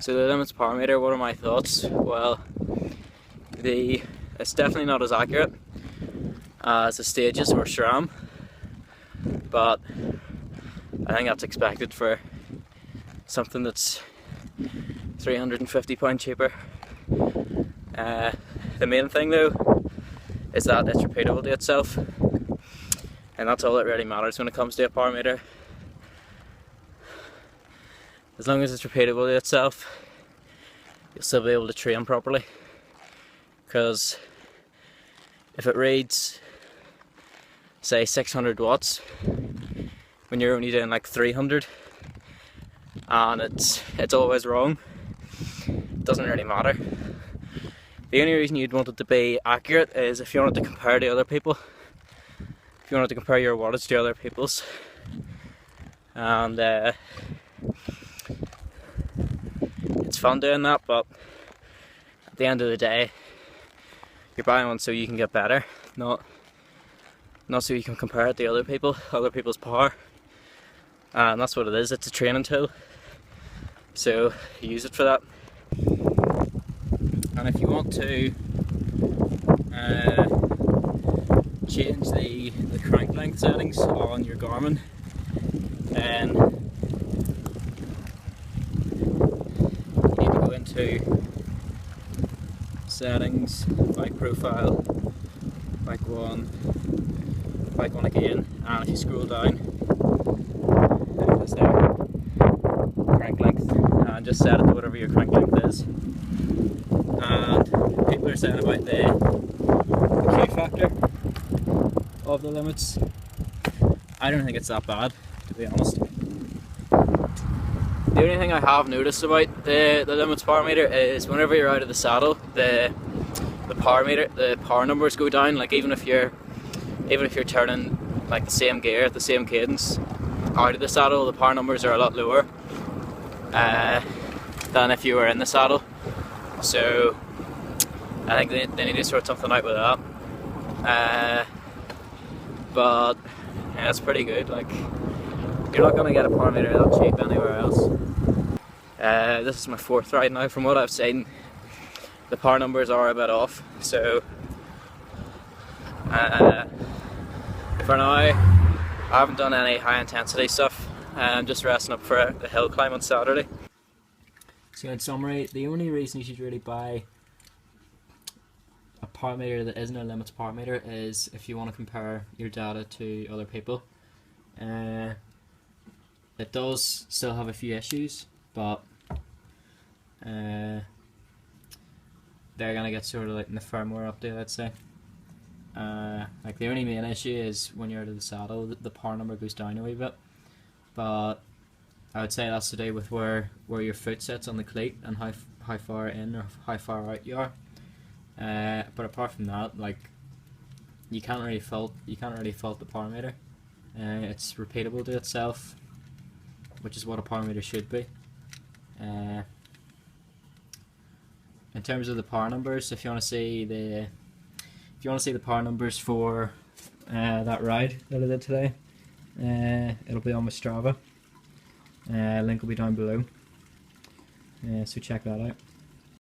So the limits power meter, what are my thoughts? Well, it's definitely not as accurate as the stages or SRAM, but I think that's expected for something that's £350 cheaper. The main thing though is that it's repeatable to itself, and that's all that really matters when it comes to a power meter. As long as it's repeatable to itself, you'll still be able to train properly, because if it reads say 600 watts when you're only doing like 300 and it's always wrong, it doesn't really matter. The only reason you'd want it to be accurate is if you wanted to compare to other people, if you wanted to compare your wattage to other people's, and it's fun doing that, but at the end of the day you're buying one so you can get better, not so you can compare it to other people's power. And that's what it is, it's a training tool, so use it for that. And if you want to change the crank length settings on your Garmin, then you need to go into settings, bike profile, bike 1, bike 1 again, and if you scroll down, there it is there, crank length, and just set it to whatever your crank length is. And people are saying about the Q factor of the limits. I don't think it's that bad, to be honest. The only thing I have noticed about the limits power meter is whenever you're out of the saddle, the power numbers go down. Like even if you're turning like the same gear at the same cadence out of the saddle, the power numbers are a lot lower than if you were in the saddle. So I think they need to sort something out with that. But yeah, it's pretty good. Like, you're not going to get a power meter that cheap anywhere else. This is my 4th ride now. From what I've seen, the power numbers are a bit off, so for now I haven't done any high intensity stuff. I'm just resting up for the hill climb on Saturday. So in summary, the only reason you should really buy a power meter that isn't a limits power meter is if you want to compare your data to other people. It does still have a few issues, but they're gonna get sort of like in the firmware update, I'd say. Like the only main issue is when you're out of the saddle, the power number goes down a wee bit, but I would say that's to do with where your foot sits on the cleat and how far in or how far out you are. But apart from that, like, you can't really fault the power meter. It's repeatable to itself, which is what a power meter should be. In terms of the power numbers, if you want to see the power numbers for that ride that I did today, it'll be on my Strava. Link will be down below. So check that out.